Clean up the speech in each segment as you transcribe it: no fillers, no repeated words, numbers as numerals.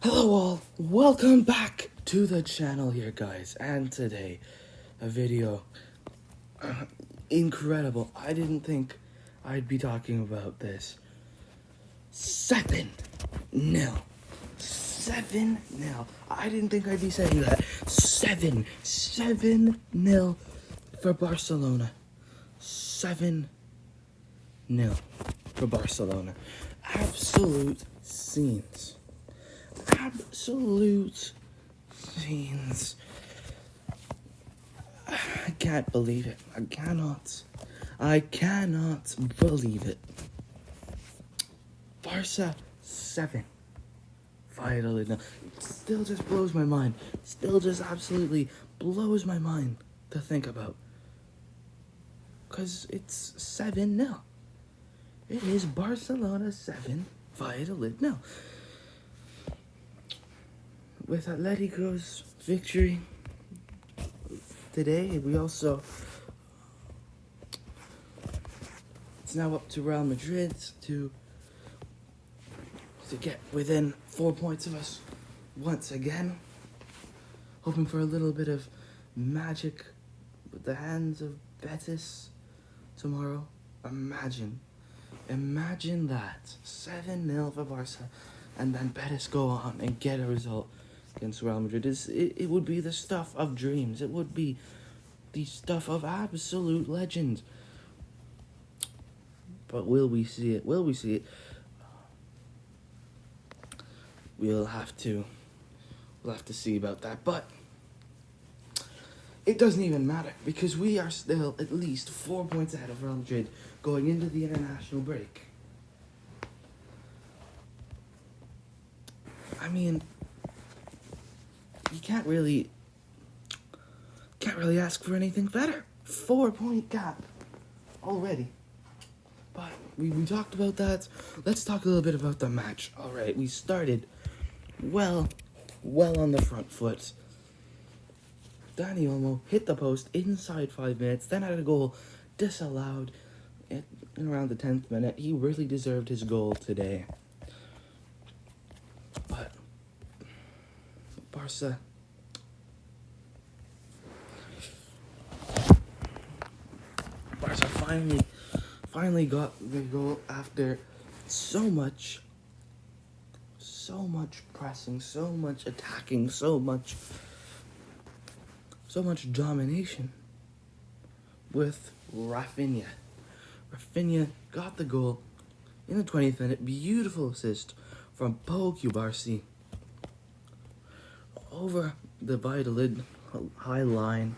Hello all, welcome back to the channel here guys, and today a video incredible. I didn't think I'd be talking about this. 7-0. 7-0. I didn't think I'd be saying that. 7-0 for Barcelona. 7-0 for Barcelona. Absolute scenes. Absolute scenes. I can't believe it. I cannot believe it. Barca 7. Valladolid. No, it still just blows my mind. Still just absolutely blows my mind to think about. Because it's 7-0. It is Barcelona 7, Valladolid 0. With Atletico's victory today, we also, it's now up to Real Madrid to get within 4 points of us once again. Hoping for a little bit of magic with the hands of Betis tomorrow. Imagine that. 7-0 for Barca, and then Betis go on and get a result against Real Madrid. It would be the stuff of dreams. It would be the stuff of absolute legend. But will we see it? Will we see it? We'll have to see about that. But it doesn't even matter, because we are still at least 4 points ahead of Real Madrid going into the international break. I mean, you can't really ask for anything better. 4-point gap already. But we talked about that. Let's talk a little bit about the match. All right, we started well on the front foot. Dani Olmo hit the post inside 5 minutes, then had a goal disallowed in around the 10th minute. He really deserved his goal today. But Barca finally got the goal after so much pressing, so much attacking, so much domination with Rafinha. Rafinha got the goal in the 20th minute. Beautiful assist from Pau Cubarsí over the Valladolid high line.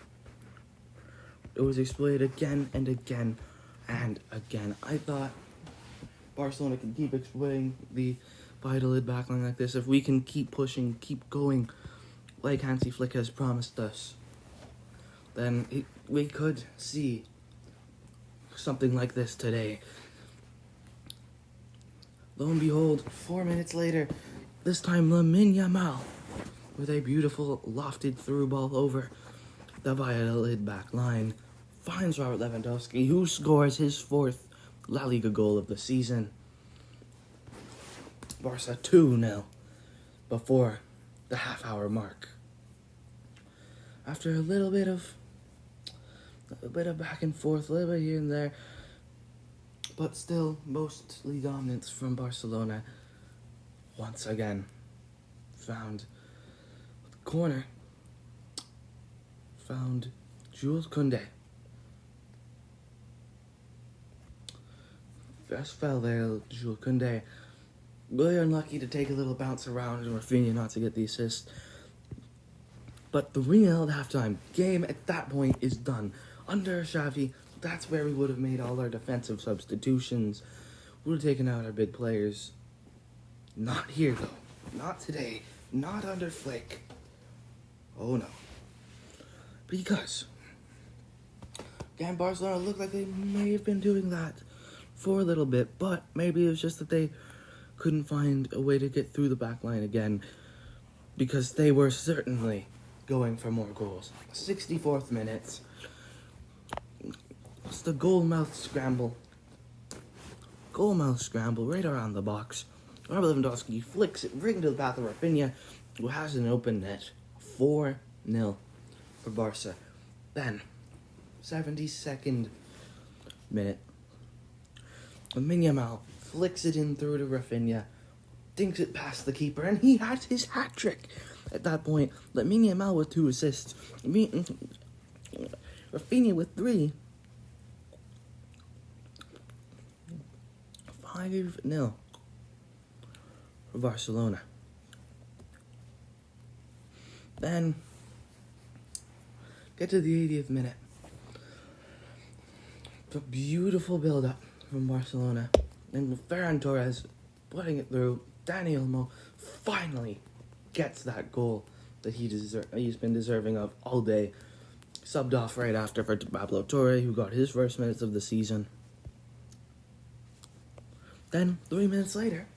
It was exploited again and again and again. I thought Barcelona can keep exploiting the Valladolid backline like this. If we can keep pushing, keep going like Hansi Flick has promised us, then we could see something like this today. Lo and behold, 4 minutes later, this time Lamine Yamal with a beautiful lofted through ball over the Valladolid back line finds Robert Lewandowski, who scores his 4th La Liga goal of the season. Barca 2-0 before the half-hour mark. After a little bit of back and forth, a little bit here and there, but still mostly dominance from Barcelona. Once again, found the corner, found Jules Koundé. Best fell there, Jules Koundé. Really unlucky to take a little bounce around and Rafinha not to get the assist. But the 3-0 at halftime. Game at that point is done. Under Xavi, that's where we would have made all our defensive substitutions. We would have taken out our big players. Not here, though. Not today. Not under Flick. Oh, no. Because, again, Barcelona looked like they may have been doing that for a little bit, but maybe it was just that they couldn't find a way to get through the back line again, because they were certainly going for more goals. 64th minute. It's the goal mouth scramble right around the box. Robert Lewandowski flicks it right into the path of Rafinha, who has an open net. 4-0 for Barca. Then, 72nd minute, Lamine Yamal flicks it in through to Rafinha, dinks it past the keeper, and he has his hat trick. At that point, Lamine Yamal with 2 assists, Rafinha with 3. 5-0 for Barcelona. Then, get to the 80th minute. The beautiful build-up from Barcelona. And Ferran Torres putting it through. Dani Olmo finally gets that goal that he's been deserving of all day. Subbed off right after for Pablo Torre, who got his first minutes of the season. Then, 3 minutes later,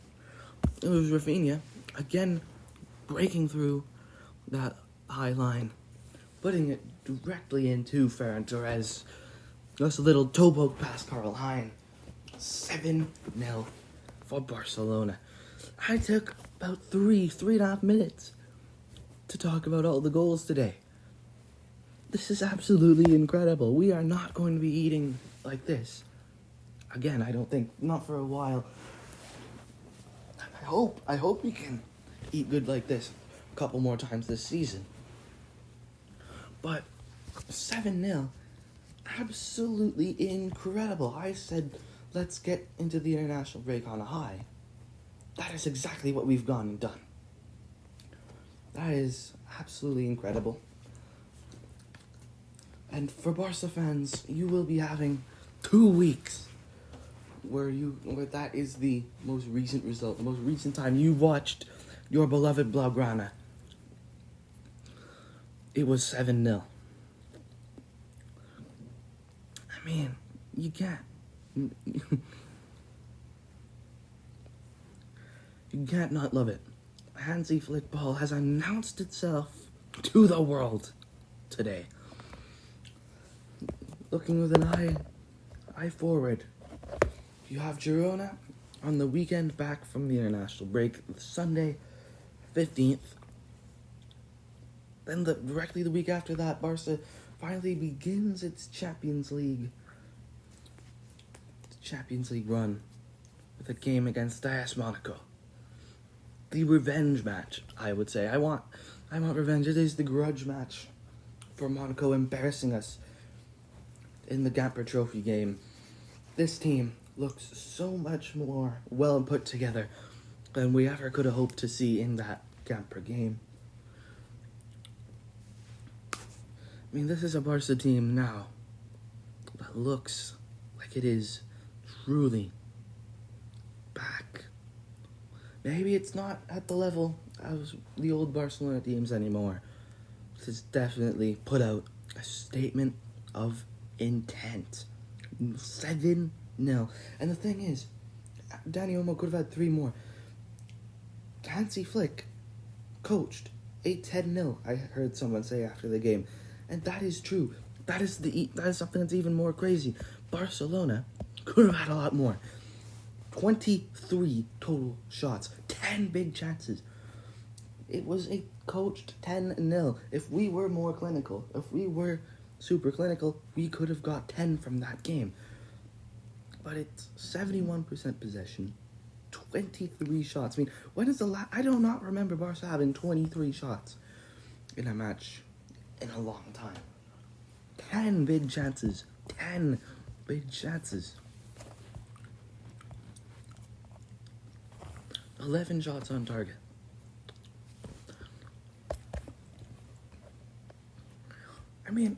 it was Rafinha, again, breaking through that high line, putting it directly into Ferran Torres. Just a little toe poke past Karl Hein. 7-0 for Barcelona. I took about 3.5 minutes to talk about all the goals today. This is absolutely incredible. We are not going to be eating like this again, I don't think. Not for a while. I hope we can eat good like this a couple more times this season. But 7-0, absolutely incredible. I said, let's get into the international break on a high. That is exactly what we've gone and done. That is absolutely incredible. And for Barca fans, you will be having 2 weeks where that is the most recent result, the most recent time you watched your beloved Blaugrana. It was 7-0. I mean, you can't. You can't not love it. Hansi Flick ball has announced itself to the world today. Looking with an eye forward. You have Girona on the weekend back from the international break, Sunday, 15th. Then directly the week after that, Barca finally begins its Champions League run with a game against AS Monaco. The revenge match, I would say. I want revenge. It is the grudge match for Monaco embarrassing us in the Gamper Trophy game. This team looks so much more well put together than we ever could have hoped to see in that Gamper game. I mean, this is a Barca team now that looks like it is truly back. Maybe it's not at the level of the old Barcelona teams anymore. This has definitely put out a statement of intent. 7-0. And the thing is, Dani Olmo could have had 3 more. Hansi Flick coached 8-10-0, I heard someone say after the game. And that is true. That is something that's even more crazy. Barcelona could have had a lot more. 23 total shots. 10 big chances. It was a coached 10-0. If we were more clinical, if we were super clinical, we could have got 10 from that game. But it's 71% possession, 23 shots. I mean, when is the last... I do not remember Barca having 23 shots in a match in a long time. 10 big chances. 10 big chances. 11 shots on target. I mean,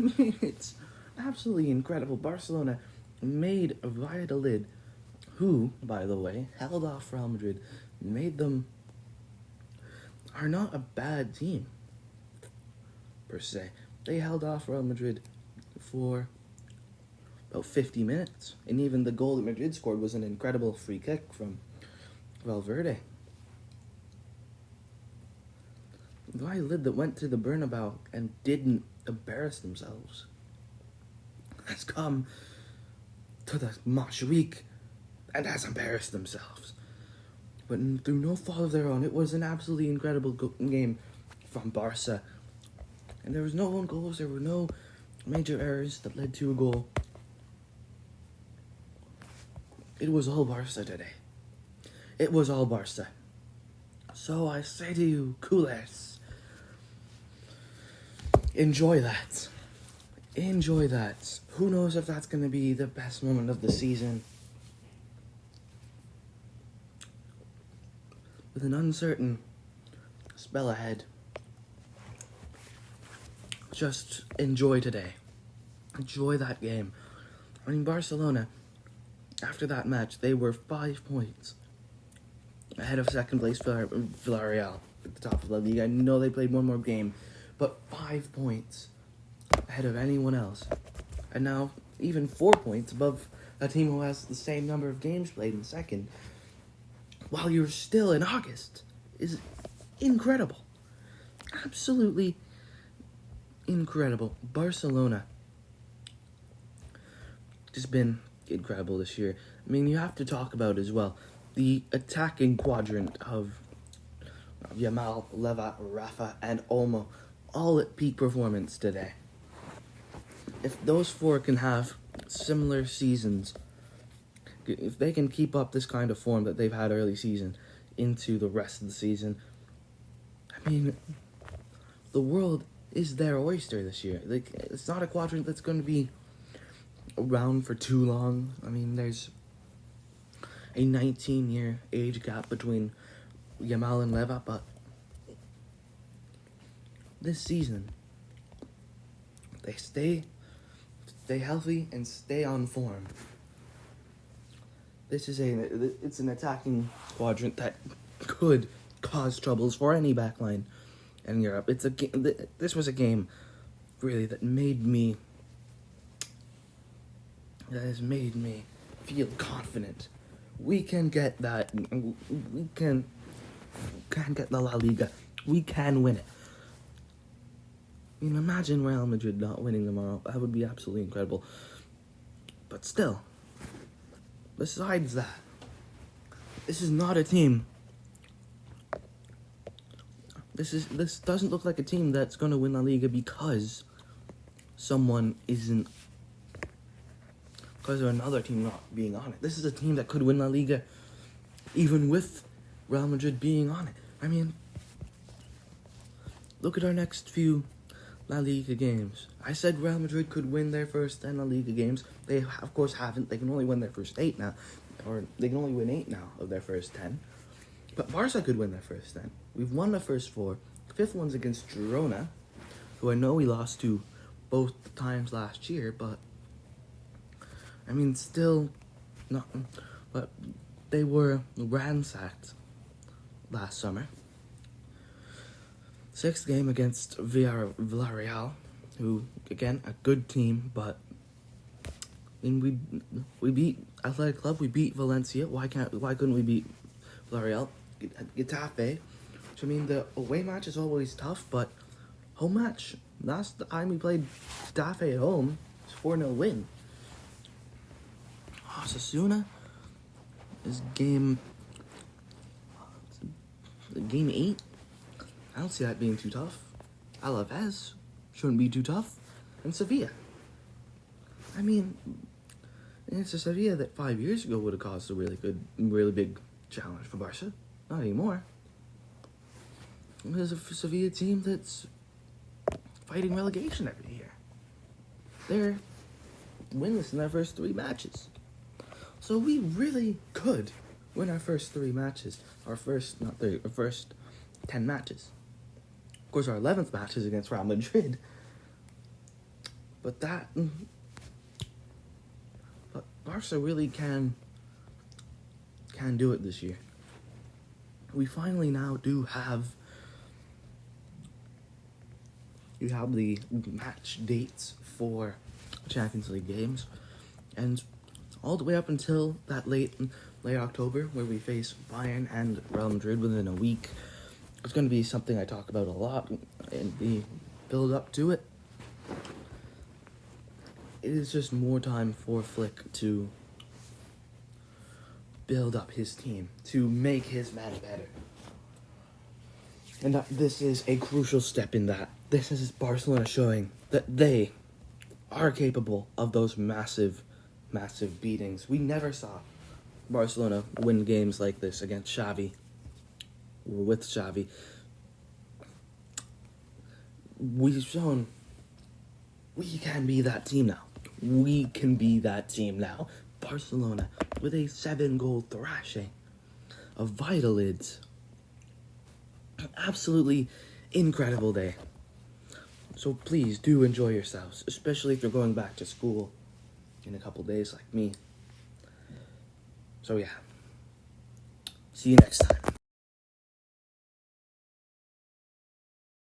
it's absolutely incredible. Barcelona made Valladolid, who, by the way, held off Real Madrid, are not a bad team, per se. They held off Real Madrid for about 50 minutes. And even the goal that Madrid scored was an incredible free kick from Valverde. Valladolid that went to the Bernabeu and didn't embarrass themselves has come to the Montjuic and has embarrassed themselves. But through no fault of their own, it was an absolutely incredible game from Barca. And there was no own goals, there were no major errors that led to a goal. It was all Barca today. It was all Barca. So I say to you, culés, enjoy that. Enjoy that. Who knows if that's going to be the best moment of the season? With an uncertain spell ahead, just enjoy today. Enjoy that game. I mean, Barcelona, after that match, they were 5 points ahead of second place Villarreal at the top of the league. I know they played one more game, but 5 points ahead of anyone else. And now, even 4 points above a team who has the same number of games played in second, while you're still in August, is incredible. Absolutely incredible. Barcelona has been incredible this year. I mean, you have to talk about as well the attacking quadrant of Yamal, Leva, Rafa, and Olmo, all at peak performance today. If those four can have similar seasons, if they can keep up this kind of form that they've had early season into the rest of the season, I mean, the world is their oyster this year. Like, it's not a quadrant that's going to be around for too long. I mean, there's a 19-year age gap between Yamal and Leva, but this season, they stay healthy and stay on form. It's an attacking quadrant that could cause troubles for any backline in Europe. This was a game, really, that has made me feel confident. We can get that. We can get the La Liga. We can win it. I mean, imagine Real Madrid not winning tomorrow. That would be absolutely incredible. But still, besides that, this is not a team. This doesn't look like a team that's going to win La Liga because because of another team not being on it. This is a team that could win La Liga even with Real Madrid being on it. I mean, look at our next few La Liga games. I said Real Madrid could win their first 10 La Liga games. They, of course, haven't. They can only win their first 8 now. Or they can only win 8 now of their first 10. But Barca could win their first 10. We've won the first 4. The 5th one's against Girona, who I know we lost to both times last year, but I mean, still not. But they were ransacked last summer. 6th game against Villarreal, who, again, a good team, but I mean, we beat Athletic Club, we beat Valencia. Why couldn't we beat Villarreal? Getafe. Which, I mean, the away match is always tough, but home match, last time we played Getafe at home, it's 4-0 win. Osasuna is game 8. I don't see that being too tough. Alaves shouldn't be too tough. And Sevilla. I mean, it's a Sevilla that 5 years ago would have caused a really big challenge for Barca. Not anymore. There's a Sevilla team that's fighting relegation every year. They're winless in their first 3 matches. So we really could win our first 3 matches. Our first 10 matches. Of course, our 11th match is against Real Madrid. But Barca really can do it this year. We finally now do have the match dates for Champions League games, and all the way up until that late October, where we face Bayern and Real Madrid within a week. It's going to be something I talk about a lot in the build up to it. It is just more time for Flick to build up his team, to make his men better. And this is a crucial step in that. This is Barcelona showing that they are capable of those massive, massive beatings. We never saw Barcelona win games like this against Xavi, or with Xavi. We've shown we can be that team now. We can be that team now. Barcelona with a 7-goal thrashing of Valladolid. Absolutely incredible day. So please do enjoy yourselves, especially if you're going back to school in a couple days like me. So yeah, see you next time.